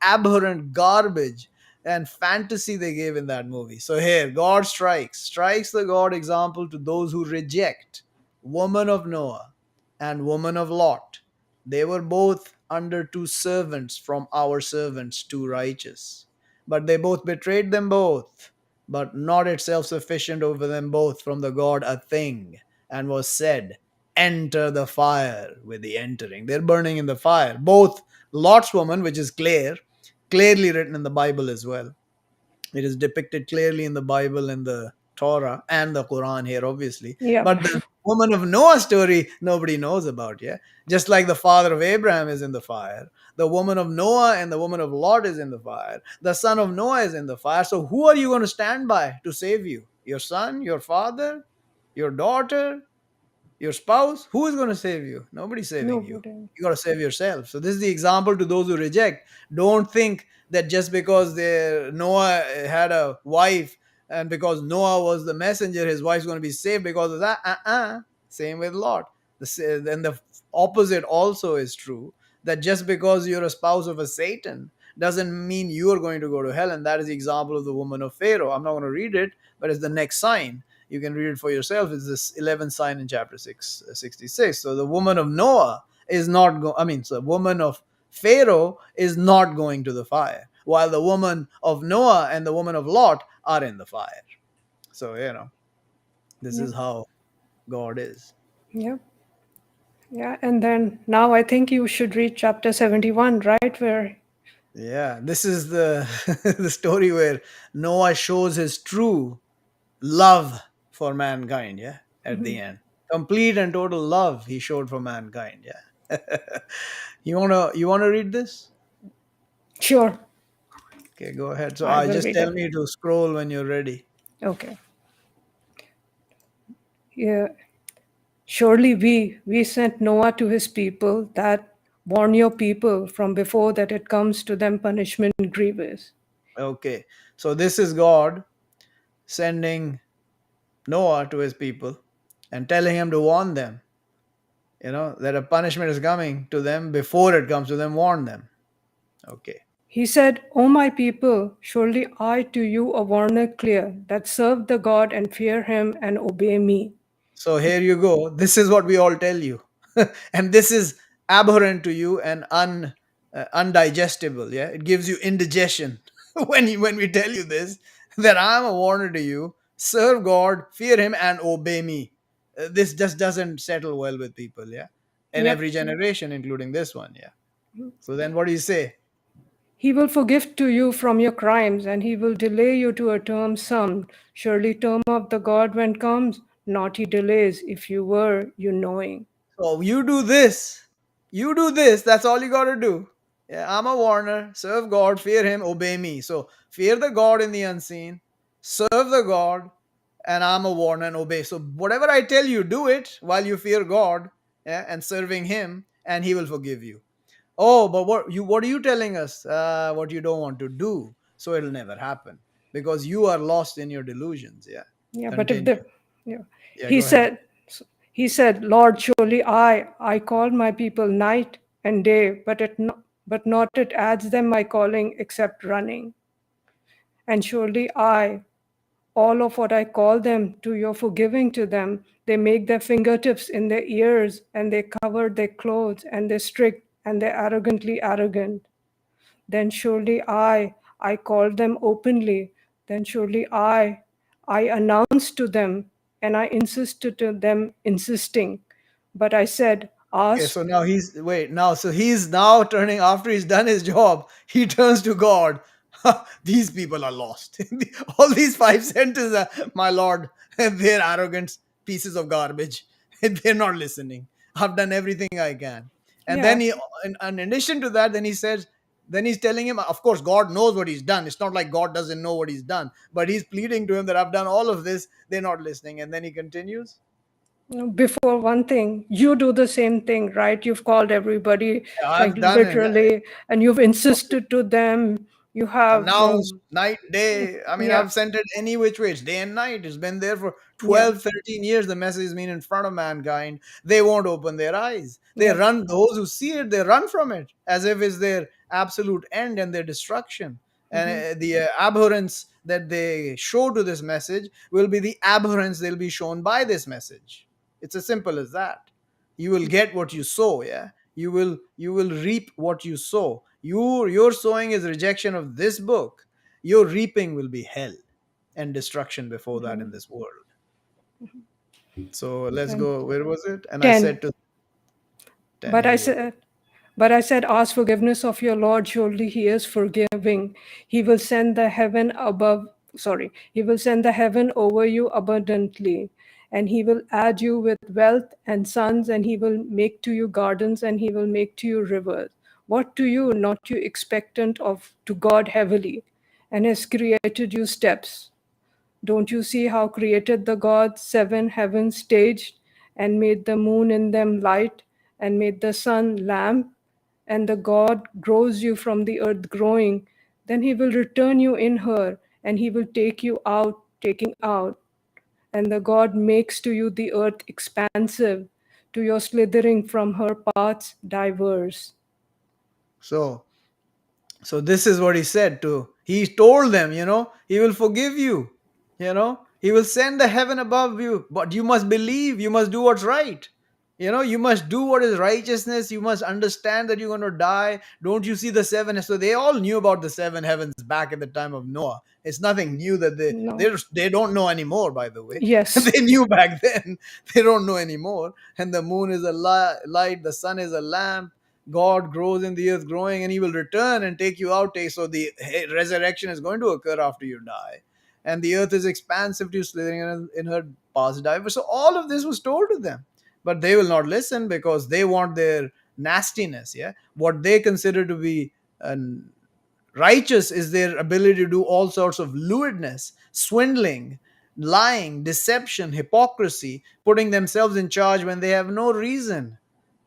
abhorrent garbage and fantasy they gave in that movie. So here, God strikes the God example to those who reject woman of Noah and woman of Lot. They were both under two servants from our servants, two righteous. But they both betrayed them both, but not itself sufficient over them both from the God a thing, and was said, enter the fire with the entering. They're burning in the fire. Both Lot's woman, which is Claire, clearly written in the Bible as well. It is depicted clearly in the Bible and the Torah and the Quran here, obviously.
yeah,
But the woman of Noah story, nobody knows about, yeah? Just like the father of Abraham is in the fire, the woman of Noah and the woman of Lot is in the fire, the son of Noah is in the fire. So who are you going to stand by to save you? Your son, your father, your daughter, your spouse? Who is going to save you? Nobody's saving you.
nobody,
You got to save yourself. So this is the example to those who reject. Don't think that just because Noah had a wife and because Noah was the messenger, his wife's going to be saved because of that. Same with Lot. Then the opposite also is true, that just because you're a spouse of a Satan doesn't mean you are going to go to hell. And that is the example of the woman of Pharaoh. I'm not going to read it, but it's the next sign. You can read it for yourself. It's this 11th sign in chapter 66. So the woman of Noah is not so the woman of Pharaoh is not going to the fire, while the woman of Noah and the woman of Lot are in the fire. So, this
yeah,
is how God is.
yeah. Yeah, and then now I think you should read chapter 71, right? Where,
Yeah, this is the the story where Noah shows his true love for mankind, yeah, at the
mhm,
end. Complete and total love he showed for mankind, yeah. You wanna read this?
Sure,
Okay, go ahead. So
I
I
will
just
read
tell
it.
me to scroll when you're ready.
Okay. Yeah. Surely we sent Noah to his people, that warn your people from before that it comes to them punishment grievous.
Okay. So this is God sending Noah to his people and telling him to warn them, that a punishment is coming to them. Before it comes to them, warn them. Okay.
He said, O my people, surely I to you a warner clear, that serve the God and fear him and obey me.
So here you go. This is what we all tell you. And this is abhorrent to you and undigestible. Yeah. It gives you indigestion when we tell you this, that I'm a warner to you. Serve God, fear him, and obey me. This just doesn't settle well with people. Yeah. In
Yep.
every generation, including this one. Yeah. So then what do you say?
He will forgive to you from your crimes, and he will delay you to a term some. Surely term of the God when comes, not he delays, if you were you knowing.
So you do this. You do this. That's all you got to do. Yeah, I'm a warner. Serve God, fear him, obey me. So fear the God in the unseen, serve the God, and I'm a warner and obey. So whatever I tell you, do it while you fear God, yeah, and serving him, and he will forgive you. Oh, but what are you telling us? What you don't want to do. So it'll never happen because you are lost in your delusions. Yeah.
Yeah, but if
Continue.
the yeah,
Yeah,
he
go ahead.
said he said, Lord, surely I called my people night and day, but not it adds them my calling except running. And surely I, all of what I call them to your forgiving to them, they make their fingertips in their ears and they cover their clothes and they're strict and they're arrogantly arrogant. Then surely I called them openly. Then surely I announced to them, and I insisted to them insisting. But I said,
Okay,
ask,
so now he's now turning after he's done his job, he turns to God. These people are lost. All these five sentences are, my Lord, they're arrogant pieces of garbage. They're not listening. I've done everything I can. And then
yeah,
in addition to that, then he's telling him, of course, God knows what he's done. It's not like God doesn't know what he's done, but he's pleading to him that I've done all of this. They're not listening. And then he continues,
before one thing, you do the same thing, right? You've called everybody, like
I've done it.
literally, and you've insisted to them. You have,
Announced night day. I mean,
yeah,
I've sent it any which way. It's day and night. It's been there for
yeah,
12, 13 years. The message has been in front of mankind. They won't open their eyes. They
yeah.
run. Those who see it, they run from it as if it's their absolute end and their destruction. And
Mhm.
the abhorrence that they show to this message will be the abhorrence they'll be shown by this message. It's as simple as that. You will get what you sow. Yeah, you will reap what you sow. Your sowing is rejection of this book. Your reaping will be hell and destruction before that in this world. So let's
And
go. Where was it? And I
10.
said to 10,
But
here
I
you go.
said, but I said, ask forgiveness of your Lord. Surely He is forgiving. He will send the heaven above. Sorry, He will send the heaven over you abundantly, and He will add you with wealth and sons, and He will make to you gardens, and He will make to you rivers. What to you, not you expectant of to God heavily, and has created you steps. Don't you see how created the gods seven heavens staged, and made the moon in them light, and made the sun lamp, and the God grows you from the earth growing, then he will return you in her, and he will take you out, taking out. And the God makes to you the earth expansive, to your slithering from her paths diverse.
So this is what he said to. He told them, he will forgive you. He will send the heaven above you, but you must believe. You must do what's right. You must do what is righteousness. You must understand that you're going to die. Don't you see the seven? So they all knew about the seven heavens back at the time of Noah. It's nothing new that
No.
they don't know anymore, by the way.
Yes.
They knew back then. They don't know anymore. And the moon is a light, the sun is a lamp. God grows in the earth growing, and he will return and take you out. So the resurrection is going to occur after you die. And the earth is expansive to you, slithering in her past diver. So all of this was told to them, but they will not listen because they want their nastiness. Yeah, what they consider to be an righteous is their ability to do all sorts of lewdness, swindling, lying, deception, hypocrisy, putting themselves in charge when they have no reason,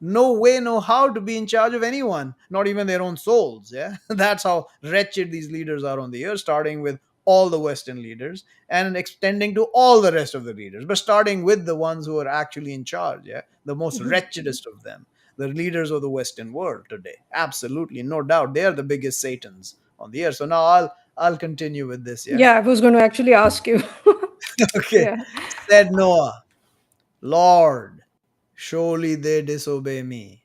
no way, no how to be in charge of anyone, not even their own souls. Yeah, that's how wretched these leaders are on the earth, starting with all the Western leaders and extending to all the rest of the leaders, but starting with the ones who are actually in charge. Yeah, the most wretchedest of them, the leaders of the Western world today. Absolutely, no doubt, they are the biggest Satans on the earth. So now I'll continue with this. Yeah.
Yeah, I was going to actually ask you.
Okay.
Yeah.
Said Noah, Lord, surely they disobey me,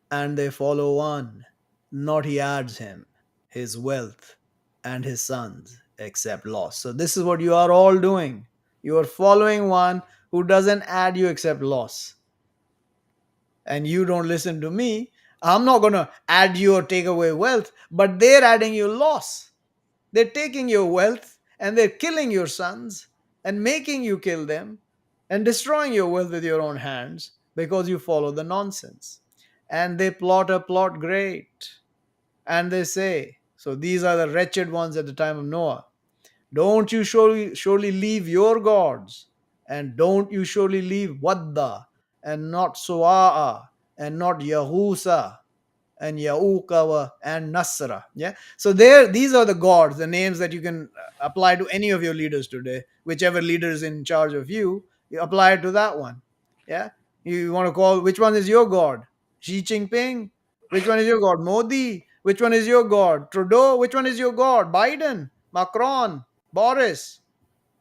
and they follow one, not he adds him, his wealth and his sons, except loss. So this is what you are all doing. You are following one who doesn't add you except loss. And you don't listen to me. I'm not going to add you or take away wealth, but they're adding you loss. They're taking your wealth and they're killing your sons and making you kill them and destroying your wealth with your own hands because you follow the nonsense. And they plot a plot great. And they say, so these are the wretched ones at the time of Noah. Don't you surely leave your gods, and don't you surely leave Wadda, and not Sua'a, and not Yahusa, and Yaukawa and Nasra. Yeah. So there, these are the gods, the names that you can apply to any of your leaders today. Whichever leader is in charge of you, you apply it to that one. Yeah. You want to call, which one is your god? Xi Jinping. Which one is your god? Modi. Which one is your god? Trudeau. Which one is your god? Biden, Macron, Boris,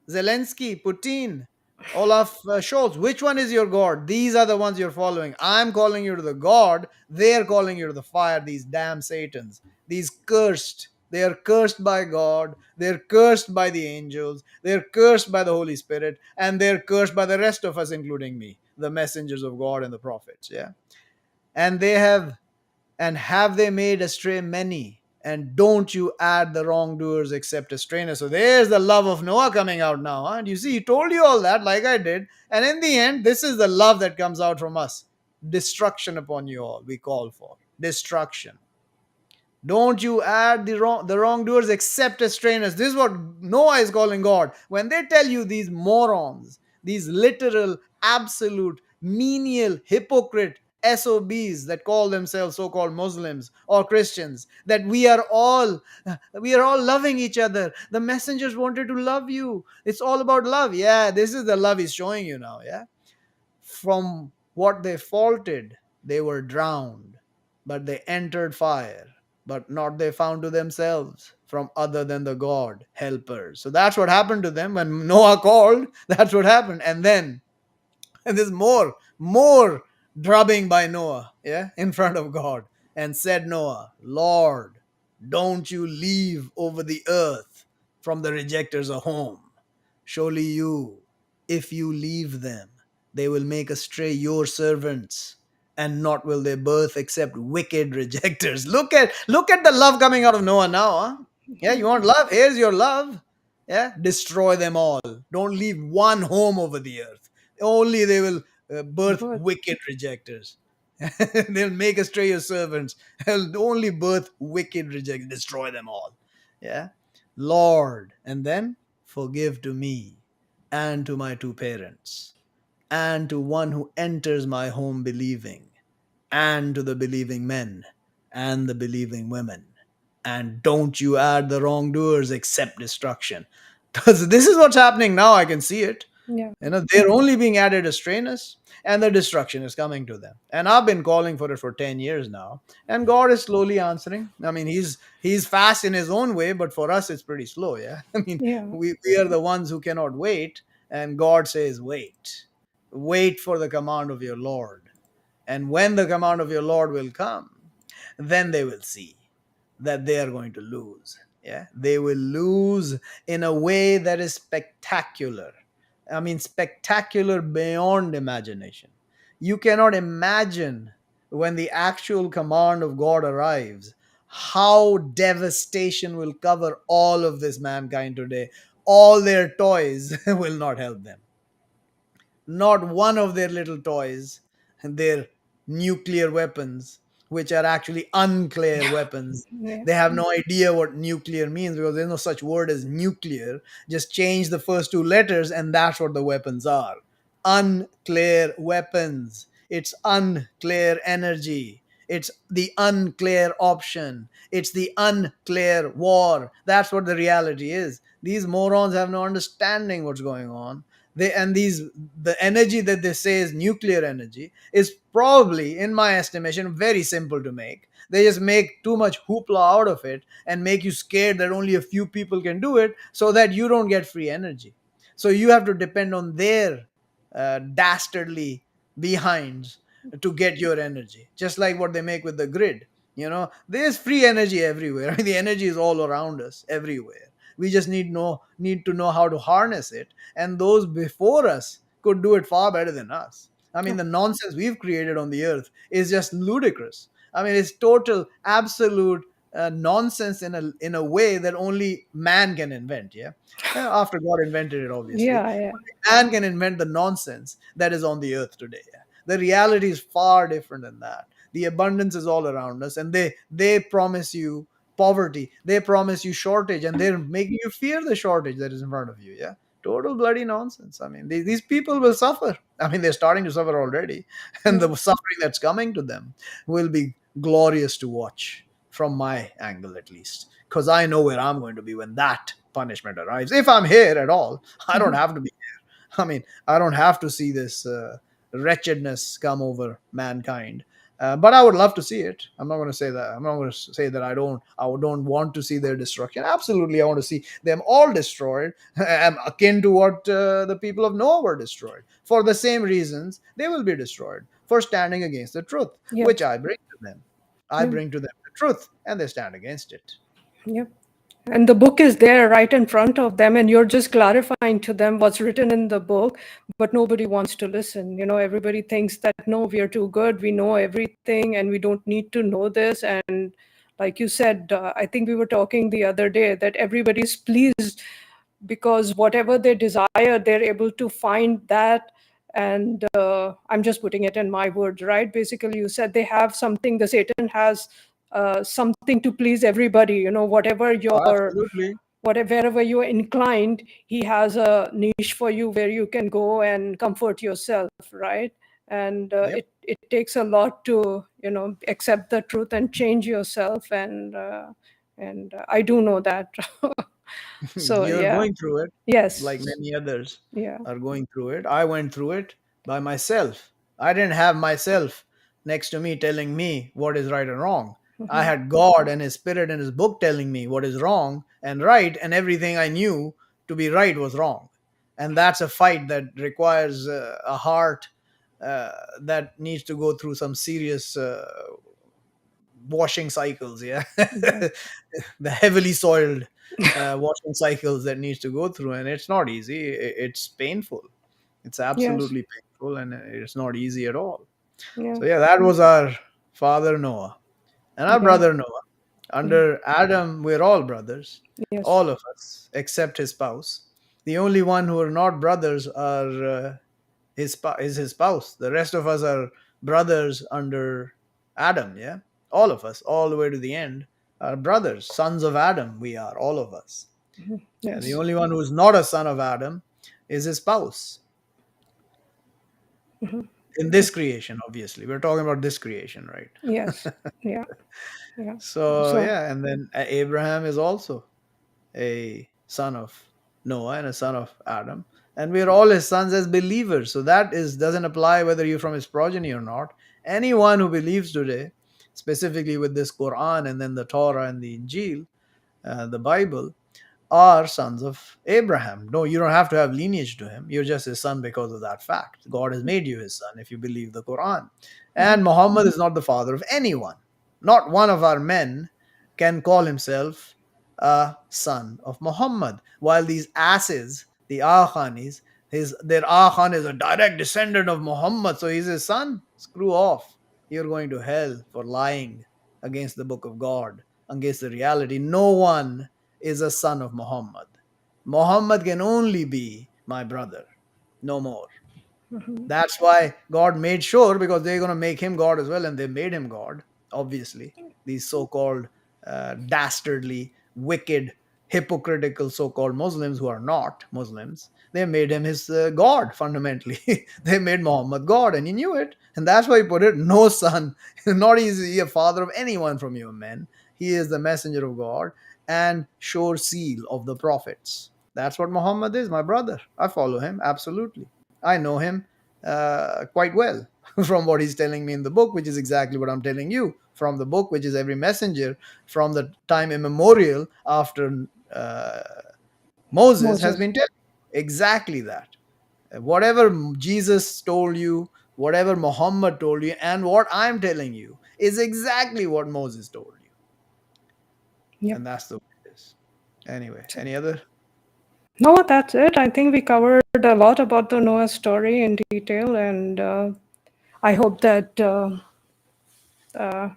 Zelensky, Putin, Olaf Scholz. Which one is your God? These are the ones you're following. I'm calling you to the God. They're calling you to the fire. These damn Satans. These cursed. They are cursed by God. They're cursed by the angels. They're cursed by the Holy Spirit. And they're cursed by the rest of us, including me, the messengers of God and the prophets. Yeah. And they have they made astray many? And don't you add the wrongdoers except strainers. So there's the love of Noah coming out now. Huh? And you see, he told you all that, like I did. And in the end, this is the love that comes out from us. Destruction upon you all, we call for. Destruction. Don't you add the wrongdoers except as strainers. This is what Noah is calling God. When they tell you these morons, these literal, absolute, menial, hypocrite SOBs that call themselves so-called Muslims or Christians, that we are all loving each other. The messengers wanted to love you. It's all about love. Yeah, this is the love he's showing you now. Yeah. From what they faulted, they were drowned, but they entered fire, but not they found to themselves from other than the God helpers. So that's what happened to them when Noah called. That's what happened. And there's more drubbing by Noah, yeah, in front of God. And said Noah, Lord, don't you leave over the earth from the rejectors a home. Surely if you leave them, they will make astray your servants, and not will they birth except wicked rejectors. Look at the love coming out of Noah now, huh? Yeah, you want love? Here's your love. Yeah, destroy them all. Don't leave one home over the earth. Only they will birth
But
wicked rejectors. They'll make astray your servants. They'll only birth wicked rejectors. Destroy them all. Yeah. Lord, and then forgive to me and to my two parents and to one who enters my home believing and to the believing men and the believing women. And don't you add the wrongdoers except destruction. Because this is what's happening now. I can see it.
yeah,
They're only being added as trainers, and the destruction is coming to them. And I've been calling for it for 10 years now. And God is slowly answering. I mean, he's fast in his own way, but for us it's pretty slow, yeah. I mean,
yeah,
we are the ones who cannot wait, and God says, wait. Wait for the command of your Lord. And when the command of your Lord will come, then they will see that they are going to lose. Yeah, they will lose in a way that is spectacular. I mean, spectacular beyond imagination. You cannot imagine when the actual command of God arrives how devastation will cover all of this mankind today. All their toys will not help them. Not one of their little toys, their nuclear weapons, which are actually unclear weapons.
Yeah.
They have no idea what nuclear means because there's no such word as nuclear. Just change the first two letters, and that's what the weapons are. Unclear weapons. It's unclear energy. It's the unclear option. It's the unclear war. That's what the reality is. These morons have no understanding what's going on. The energy that they say is nuclear energy is probably, in my estimation, very simple to make. They just make too much hoopla out of it and make you scared that only a few people can do it so that you don't get free energy. So you have to depend on their dastardly behinds to get your energy, just like what they make with the grid. There's free energy everywhere. The energy is all around us everywhere. We just need to know how to harness it, and those before us could do it far better than us. I mean, the nonsense we've created on the earth is just ludicrous. I mean, it's total absolute nonsense in a way that only man can invent. Yeah. After God invented it, obviously,
Yeah, yeah,
man can invent the nonsense that is on the earth today. The reality is far different than that. The abundance is all around us, and they promise you poverty, they promise you shortage, and they're making you fear the shortage that is in front of you. Yeah, total bloody nonsense. I mean, these people will suffer. I mean, they're starting to suffer already, and
yeah,
the suffering that's coming to them will be glorious to watch, from my angle at least, because I know where I'm going to be when that punishment arrives. If I'm here at all, I don't
mhm,
have to be. I mean, I don't have to see this wretchedness come over mankind. But I would love to see it. I'm not going to say that. I'm not going to say that I don't. I don't want to see their destruction. Absolutely, I want to see them all destroyed, akin to what the people of Noah were destroyed. For the same reasons, they will be destroyed for standing against the truth,
yeah,
which I bring to them. I
yeah,
bring to them the truth, and they stand against it.
yeah. And the book is there right in front of them, and you're just clarifying to them what's written in the book, but nobody wants to listen. Everybody thinks that no, we are too good, we know everything, and we don't need to know this. And like you said, I think we were talking the other day that everybody's pleased because whatever they desire, they're able to find that. And I'm just putting it in my words, right? Basically, you said they have something, the Satan has something to please everybody. Whatever
Oh,
your
absolutely.
wherever you're inclined, he has a niche for you where you can go and comfort yourself, right? And
Yep.
it takes a lot to accept the truth and change yourself. And I do know that. So
You're
yeah.
going through it like
Yes.
many others
Yeah.
are going through it. I went through it by myself. I didn't have myself next to me telling me what is right and wrong. I
Hmm.
had God and His Spirit and His book telling me what is wrong and right, and everything I knew to be right was wrong. And that's a fight that requires a heart that needs to go through some serious washing cycles. Yeah.
Yeah.
The heavily soiled washing cycles that needs to go through, and it's not easy. It's painful. It's
Yes.
absolutely painful, and it's not easy at all.
Yeah.
So yeah, that was our father Noah and our
Yeah.
brother Noah.
Mhm.
Under Adam, we're all brothers,
Yes.
all of us except his spouse. The only one who are not brothers are is his spouse. The rest of us are brothers under Adam. Yeah, all of us, all the way to the end, are brothers, sons of Adam. We are all of us. Yeah, the
Yes.
only one who's not a son of Adam is his spouse
Mhm.
in this creation. Obviously, we're talking about this creation, right?
Yes. Yeah. Yeah.
So
So
yeah, and then Abraham is also a son of Noah and a son of Adam, and we're all his sons as believers. So that is doesn't apply whether you're from his progeny or not. Anyone who believes today, specifically with this Quran and then the Torah and the Injil, the Bible, are sons of Abraham. No, you don't have to have lineage to him. You're just his son because of that fact. God has made you his son if you believe the Quran.
mhm.
And Muhammad is not the father of anyone. Not one of our men can call himself a son of Muhammad. While these asses, the Akhanis, their Akhan is a direct descendant of Muhammad, so he's his son. Screw off. You're going to hell for lying against the book of God, against the reality. No one is a son of Muhammad. Muhammad can only be my brother, no more. That's why God made sure, because they're going to make him God as well, and they made him God. obviously. These so called dastardly, wicked, hypocritical so called Muslims who are not Muslims, they made him his God fundamentally. They made Muhammad God, and he knew it. And that's why he put it no son, not is he a father of anyone from your men. He is the messenger of God and sure seal of the prophets. That's what Muhammad is, my brother. I follow him, absolutely. I know him quite well from what he's telling me in the book, which is exactly what I'm telling you from the book, which is every messenger from the time immemorial after Moses has
Moses.
been telling you. Exactly that. Whatever Jesus told you, whatever Muhammad told you, and what I'm telling you is exactly what Moses told you.
Yep.
And that's the way it is. Anyway,
So,
any other?
no, that's it. I think we covered a lot about the Noah story in detail, and I hope that uh,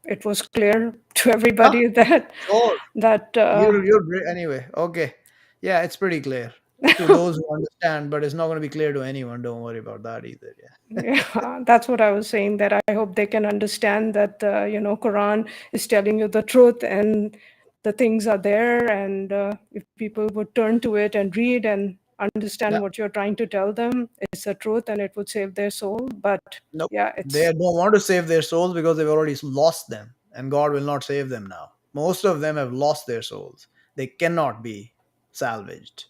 it was clear to
Ah,
everybody that
sure.
that
Anyway. Okay. Yeah, it's pretty clear to those who understand, but it's not going to be clear to anyone. Don't worry about that either. Yeah.
yeah, that's what I was saying. That I hope they can understand that Quran is telling you the truth, and the things are there. And if people would turn to it and read and understand
Yeah.
what you're trying to tell them, it's the truth, and it would save their soul. But
Nope.
yeah,
They
it's
don't want to save their souls because they've already lost them, and God will not save them now. Most of them have lost their souls. They cannot be salvaged.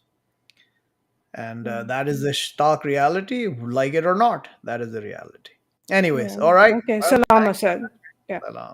And that is the stark reality, like it or not. That is the reality. Anyways,
yeah.
all right.
Okay,
Well,
Salam
thanks.
Asad. Yeah.
Salam.